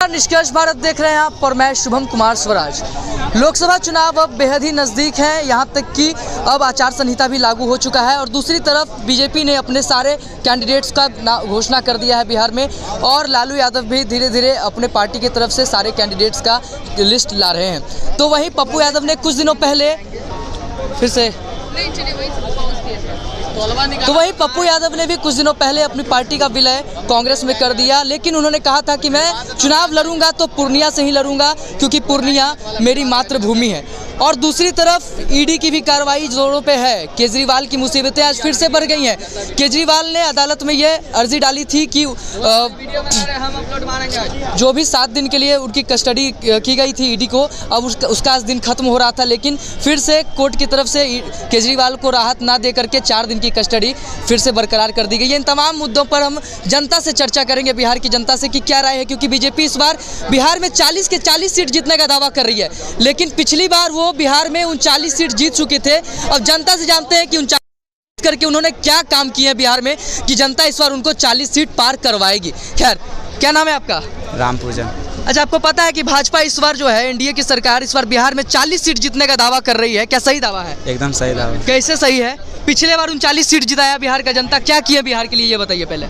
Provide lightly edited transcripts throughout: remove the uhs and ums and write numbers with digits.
नमस्कार, निष्कर्ष भारत देख रहे हैं आप और मैं शुभम कुमार स्वराज। लोकसभा चुनाव अब बेहद ही नज़दीक हैं, यहाँ तक कि अब आचार संहिता भी लागू हो चुका है और दूसरी तरफ बीजेपी ने अपने सारे कैंडिडेट्स का घोषणा कर दिया है बिहार में और लालू यादव भी धीरे धीरे अपने पार्टी की तरफ से सारे कैंडिडेट्स का लिस्ट ला रहे हैं। तो वहीं पप्पू यादव ने कुछ दिनों पहले पप्पू यादव ने भी कुछ दिनों पहले अपनी पार्टी का विलय कांग्रेस में कर दिया, लेकिन उन्होंने कहा था कि मैं चुनाव लड़ूंगा तो पूर्णिया से ही लड़ूंगा क्योंकि पूर्णिया मेरी मातृभूमि है। और दूसरी तरफ ईडी की भी कार्रवाई जोरों पे है। केजरीवाल की मुसीबतें आज फिर से बढ़ गई हैं। केजरीवाल ने अदालत में ये अर्जी डाली थी कि जो भी 7 दिन के लिए उनकी कस्टडी की गई थी ईडी को, अब उसका आज दिन खत्म हो रहा था, लेकिन फिर से कोर्ट की तरफ से केजरीवाल को राहत ना दे करके 4 दिन की कस्टडी फिर से बरकरार कर दी गई है। इन तमाम मुद्दों पर हम जनता से चर्चा करेंगे, बिहार की जनता से कि क्या राय है, क्योंकि बीजेपी इस बार बिहार में 40 के 40 सीट जीतने का दावा कर रही है, लेकिन पिछली बार वो बिहार में 39 सीट जीत चुके थे। अब जनता से जानते हैं कि 39 करके उन्होंने क्या काम किए हैं बिहार में कि जनता इस बार उनको 40 सीट पार करवाएगी। खैर, क्या नाम है आपका? राम पूजन। अच्छा, आपको पता है कि भाजपा इस बार जो है एनडीए की सरकार इस बार बिहार में 40 सीट जीतने का दावा कर रही है, क्या सही दावा है? एकदम सही दावा। कैसे सही है? पिछले बार 39 सीट जिताया बिहार का जनता, क्या किया बिहार के लिए ये बताइए पहले।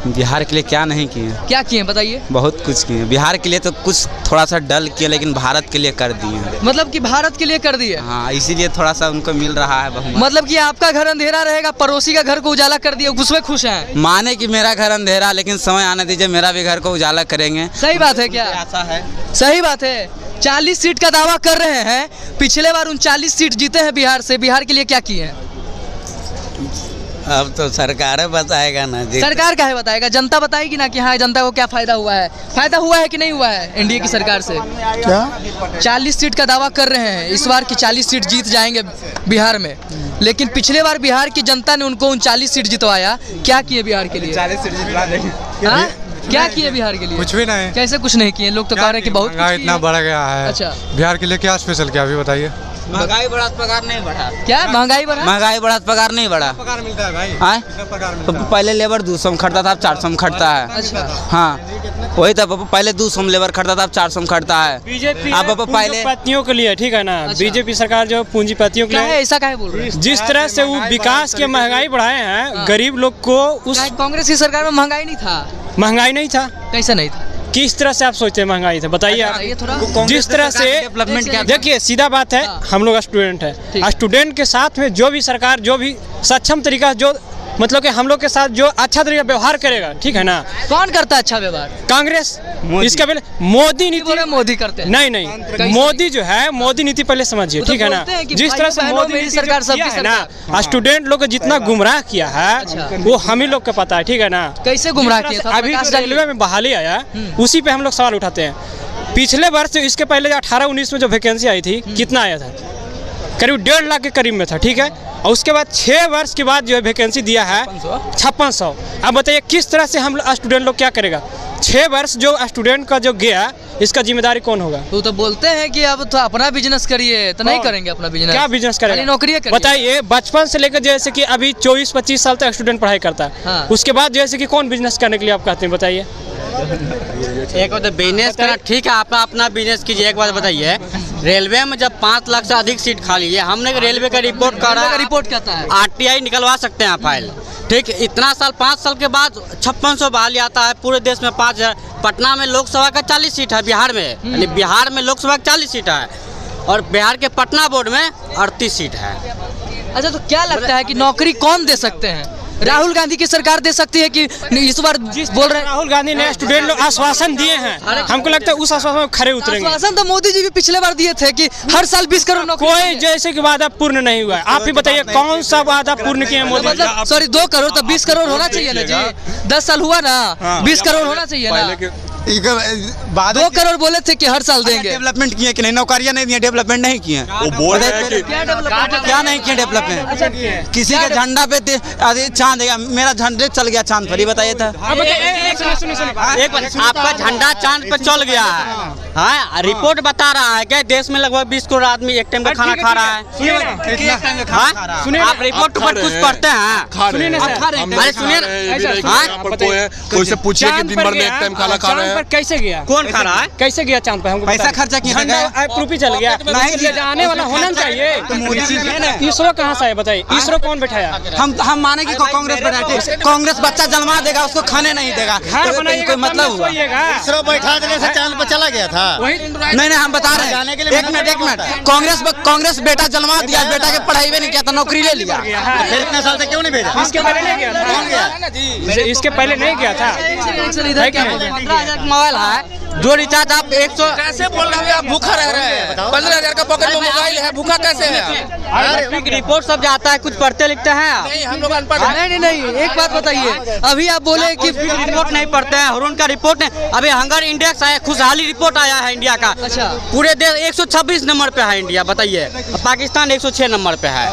बिहार के लिए क्या नहीं किए? क्या किए बताइए। बहुत कुछ किए बिहार के लिए, तो कुछ थोड़ा सा डल किए, लेकिन भारत के लिए कर दिए। मतलब कि भारत के लिए कर दिए? हाँ, इसीलिए थोड़ा सा उनको मिल रहा है बहुमत। मतलब कि आपका घर अंधेरा रहेगा, पड़ोसी का घर को उजाला कर दिया, उसमें खुश हैं? माने कि मेरा घर अंधेरा, लेकिन समय आने दीजिए, मेरा भी घर को उजाला करेंगे। सही बात है क्या? ऐसा है, सही बात है। 40 सीट का दावा कर रहे हैं, पिछले बार 39 सीट जीते हैं बिहार से, बिहार के लिए क्या किए हैं? अब तो सरकार बताएगा ना जी। सरकार का है बताएगा, जनता बताएगी ना कि हाँ जनता को क्या फायदा हुआ है, फायदा हुआ है कि नहीं हुआ है एनडीए की सरकार से। क्या 40 सीट का दावा कर रहे हैं इस बार की 40 सीट जीत जाएंगे बिहार में, लेकिन पिछले बार बिहार की जनता ने उनको 39 सीट जितवाया। क्या किए बिहार के लिए? 40 सीट जितवा देंगे। हाँ? क्या किए बिहार के लिए? कुछ भी नहीं। कैसे कुछ नहीं किए? लोग तो कह रहे हैं कि बहुत महंगाई इतना बढ़ गया है। अच्छा, बिहार के लिए क्या स्पेशल किया अभी बताइए। महंगाई बढ़ा, पगार नहीं बढ़ा। क्या महंगाई बढ़ा? महंगाई बढ़ा, पगार नहीं बढ़ा। पगार मिलता है भाई? तो पहले लेबर 200 में खटता था, अब 400 में खटता है। अच्छा, हाँ वही तो, पहले 200 में लेबर खटता था, अब 400 में खटता है। बीजेपी अब पहले पूंजीपतियों के लिए, ठीक है ना। अच्छा। बीजेपी सरकार जो पूंजीपतियों के क्या लिए है ऐसा काहे बोल रहे हैं? जिस तरह से वो विकास के महंगाई बढ़ाए हैं, गरीब लोग को उस कांग्रेस की सरकार में महंगाई नहीं था? महंगाई नहीं था। कैसे नहीं था? किस तरह से आप सोचते हैं महंगाई था, बताइए आप। ये थोड़ा जिस तरह से डेवलपमेंट क्या, देखिए सीधा बात है, हम लोग स्टूडेंट है, स्टूडेंट के साथ में जो भी सरकार जो भी सक्षम तरीका जो मतलब कि हम लोग के साथ जो अच्छा तरीका व्यवहार करेगा, ठीक है ना। कौन करता है अच्छा व्यवहार? कांग्रेस। इसका पहले मोदी नीति, मोदी करते हैं। नहीं मोदी जो है, मोदी नीति पहले समझिए, ठीक है ना। जिस तरह से मोदी नीति सरकार सबकी है ना, स्टूडेंट लोग को जितना गुमराह किया है वो हम ही लोग को पता है, ठीक है ना। कैसे गुमराह किया? अभी रेलवे में बहाली आया, उसी पे हम लोग सवाल उठाते हैं। पिछले वर्ष इसके पहले 18-19 में जो वैकेंसी आई थी, कितना आया था? करीब 1.5 लाख के करीब में था, ठीक है। और उसके बाद 6 वर्ष के बाद जो है वैकेंसी दिया है 5600। अब बताइए किस तरह से हम स्टूडेंट लोग क्या करेगा? 6 वर्ष जो स्टूडेंट का जो गया, इसका जिम्मेदारी कौन होगा? तो बोलते हैं कि अब तो अपना बिजनेस करिए, तो नहीं करेंगे अपना बिजनेस? क्या बिजनेस करेगा? नौकरी करिए। बताइए, बचपन से लेकर जैसे कि अभी 24-25 साल तक स्टूडेंट पढ़ाई करता है, हाँ। उसके बाद जैसे कि कौन बिजनेस करने के लिए आप कहते हैं, बताइए। एक बात बिजनेस करना ठीक है, आपका अपना बिजनेस कीजिए। एक बात बताइए, रेलवे में जब 5 लाख से अधिक सीट खाली है, हमने रेलवे का रिपोर्ट करा, रिपोर्ट कहता है RTI निकलवा सकते हैं फाइल, ठीक। इतना साल 5 साल के बाद 5600 बहाली आता है पूरे देश में 5000। पटना में लोकसभा का 40 सीट है, बिहार में यानी बिहार में लोकसभा का 40 सीट है और बिहार के पटना बोर्ड में 38 सीट है। अच्छा, तो क्या लगता है कि नौकरी कौन दे सकते हैं? राहुल गांधी की सरकार दे सकती है कि इस बार बोल रहे हैं? राहुल गांधी ने स्टूडेंट लोग आश्वासन दिए हैं, हमको लगता है उस आश्वासन में खरे उतरेंगे। आश्वासन तो मोदी जी भी पिछले बार दिए थे कि हर साल 20 करोड़ नौकरी। कोई जैसे कि वादा पूर्ण नहीं हुआ है। आप ही बताइए कौन सा वादा पूर्ण किए मोदी? मतलब सॉरी 2 करोड़, तो 20 करोड़ होना चाहिए ना जी। 10 साल हुआ ना, 20 करोड़ होना चाहिए ना। 2 करोड़ बोले थे कि हर साल देंगे। डेवलपमेंट किए कि नहीं? नौकरियां नहीं दी, डेवलपमेंट नहीं किए। वो बोल रहे हैं कि क्या नहीं किए डेवलपमेंट? किसी के झंडा पे चांद, मेरा झंडे चल गया चांद पर, ही बताइए था। आपका झंडा चांद पे चल गया है, हाँ। रिपोर्ट बता रहा है कि देश में लगभग 20 करोड़ आदमी एक टाइम का खाना खा रहा है। आप रिपोर्ट पर कुछ पढ़ते हैं? अरे सुनिए, कोई से पूछिए कि दिन भर में एक टाइम खाना खा रहे हैं। पर कैसे गया? कौन खा रहा है? कैसे गया चांद पे? हमको पैसा खर्चा किया झंडा प्रूफ ही चल गया। नहीं ले जाने वाला होना चाहिए। इसरो कहाँ से है बताइए? इसरो कौन बैठाया? हम माने कि कांग्रेस बैठे, कांग्रेस बच्चा जन्मा देगा, उसको खाने नहीं देगा, कोई मतलब हुआ? इसरो बैठा देने से चांद पर चला गया था। नहीं हम बता रहे हैं, एक मिनट, कांग्रेस बेटा जन्मा दिया, बेटा के पढ़ाई भी नहीं किया था, नौकरी ले लिया। फिर इतने साल से क्यों नहीं भेजा? इसके पहले नहीं गया था। कौन गया? इसके पहले नहीं गया था। 15,000 मोबाइल है, जो रिचार्ज आप 100 कैसे बोल रहे हैं आप? भूखा रह रहे हैं। 15,000 का पॉकेट में मोबाइल है, भूखा कैसे है? रिपोर्ट सब जाता है, कुछ पढ़ते लिखते हैं आप? नहीं, हम लोग अनपढ़ हैं। नहीं, एक बात बताइए, अभी आप बोले कि रिपोर्ट नहीं पढ़ते हैं, हरून का रिपोर्ट नहीं। अभी हंगर इंडेक्स आया, खुशहाली रिपोर्ट आया है इंडिया का। अच्छा। पूरे देश 126 नंबर पे है इंडिया, बताइए। पाकिस्तान 106 नंबर पे है।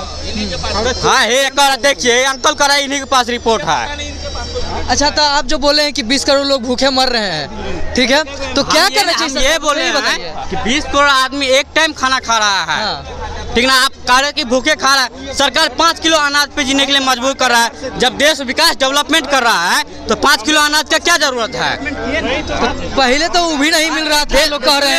हाँ है, देखिए अंकल करा, इन्हीं के पास रिपोर्ट है। अच्छा, तो आप जो बोले हैं कि 20 करोड़ लोग भूखे मर रहे हैं, ठीक है, तो क्या करना चाहिए? ये बोले हैं कि 20 करोड़ आदमी एक टाइम खाना खा रहा है। हाँ। ठीक ना, आप कह रहे कि भूखे खा रहा है। सरकार 5 किलो अनाज पे जीने के लिए मजबूर कर रहा है। जब देश विकास डेवलपमेंट कर रहा है तो 5 किलो अनाज का क्या जरूरत है? तो पहले तो वो भी नहीं मिल रहा था, लोग कह रहे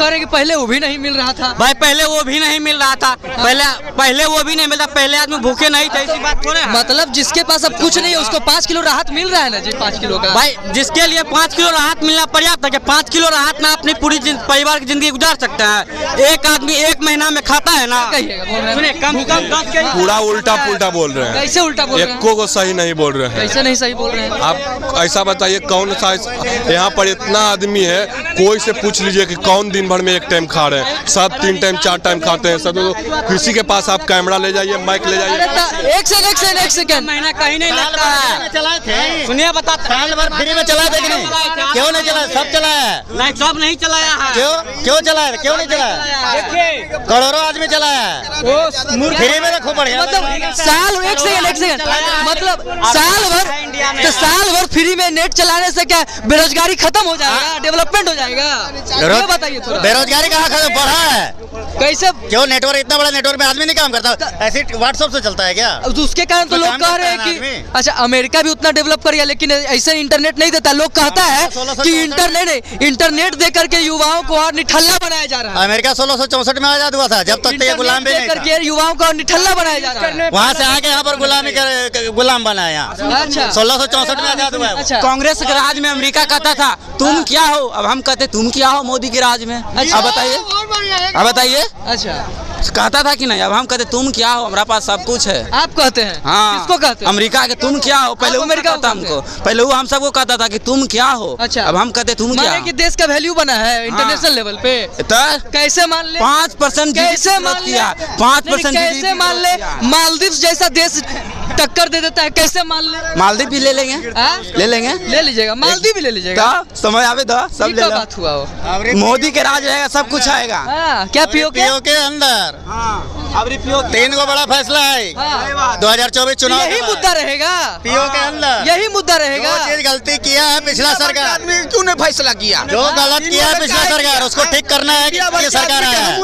हैं कि पहले वो भी नहीं मिल रहा था। भाई पहले वो भी नहीं मिल रहा था, पहले वो भी नहीं मिलता, पहले आदमी भूखे नहीं थे, ऐसी बात थोड़े है। मतलब जिसके पास अब कुछ नहीं है उसको 5 किलो राहत मिल रहा है ना जी, 5 किलो का। भाई जिसके लिए 5 किलो राहत मिलना पर्याप्त है कि 5 किलो राहत में अपनी पूरी परिवार की जिंदगी गुजार सकते हैं। एक आदमी 1 महीना में खाता है ना, सुनिए कम 10 के पूरा उल्टा पुल्टा बोल रहे हैं। कैसे उल्टा बोल रहे हैं? एको को सही नहीं बोल रहे हैं। कैसे नहीं सही बोल रहे हैं? आप ऐसा बताइए, कौन सा यहाँ पर इतना आदमी है, कोई से पूछ लीजिए कि कौन दिन भर में एक टाइम खा रहे हैं? सब 3 टाइम 4 टाइम खाते हैं सब। किसी के पास आप कैमरा ले जाइए, माइक ले जाइए। एक सेकंड महीना कहीं नहीं लगता है। चलाए थे, सुनिए बताते साल भर फ्री में चला थे कि नहीं? क्यों नहीं चला? सब चलाया है। नहीं, सब नहीं चलाया है। क्यों चलाया? क्यों नहीं चलाया? करोड़ों आदमी चलाया है, फ्री में रखो बढ़िया। मतलब एक सेकंड मतलब साल भर फ्री में नेट चलाने से क्या बेरोजगारी खत्म हो जाएगा, डेवलपमेंट हो जाएगा? ये बताइए थोड़ा। बेरोजगारी कहाँ खत्म, बढ़ा है? कैसे? क्यों? नेटवर्क, इतना बड़ा नेटवर्क में आदमी नहीं काम करता, ऐसे व्हाट्सएप से चलता है क्या? उसके कारण तो लोग कह रहे हैं कि अच्छा अमेरिका भी उतना डेवलप कर गया लेकिन ऐसे इंटरनेट नहीं देता। लोग कहता है कि इंटरनेट दे करके युवाओं को और निठल्ला बनाया जा रहा है। अमेरिका 1664 में आजाद हुआ था, जब तक तो ये गुलाम भी नहीं था। युवाओं को निठल्ला बनाया जा रहा है। वहाँ से आके यहाँ पर गुलाम बना है। यहाँ अच्छा 1664 में आजाद हुआ है। अच्छा, कांग्रेस के राज में अमेरिका कहता था तुम क्या हो, अब हम कहते तुम क्या हो मोदी के राज में। अब बताइए, अच्छा कहता था कि नहीं? अब हम कहते तुम क्या हो, हमारा पास सब कुछ है। आप कहते हैं? हाँ, किसको कहते हैं? अमेरिका के तुम क्या हो। पहले वो अमेरिका कहता हमको, पहले वो हम सबको कहता था कि तुम क्या हो। अच्छा, अब हम कहते तुम क्या माने हो। कि देश का वैल्यू बना है इंटरनेशनल लेवल पे। तो कैसे मान ले? 5% कैसे मान ले? 5% कैसे मान ले? मालदीव जैसा देश टक्कर दे देता है, कैसे मान ले? मालदीव भी ले लेंगे, ले लेंगे, ले लीजिएगा, मालदीव भी ले लीजिएगा। समय आवे तो सब ले लो। बात हुआ हो, मोदी के राज रहेगा, सब कुछ आएगा। क्या पीओके के अंदर 3 को बड़ा फैसला है। 2024 चुनाव यही मुद्दा रहेगा, पीओ के अंदर यही मुद्दा रहेगा। जो चीज गलती किया है पिछला सरकार, क्यों नहीं फैसला किया? जो गलत किया है पिछला सरकार, उसको ठीक करना है कि ये सरकार आया है।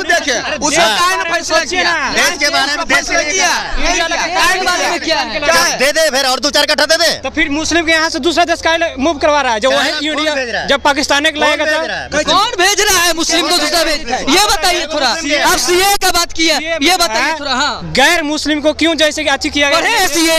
फैसला किया देश के बारे में, देश के किया बारे में क्या है? दे फिर और 2-4 कट्ठा दे दे। तो फिर मुस्लिम के यहाँ से दूसरा देश का मूव करवा रहा है, जो वही यूनियन जब पाकिस्तान के लाएगा तो कौन भेज रहा है मुस्लिम को दूसरा भेज? ये बताइए थोड़ा। आप सीए का बात किया, ये बताइए थोड़ा। हाँ, गैर मुस्लिम को क्यों जैसे कि अच्छी किया गया? सीए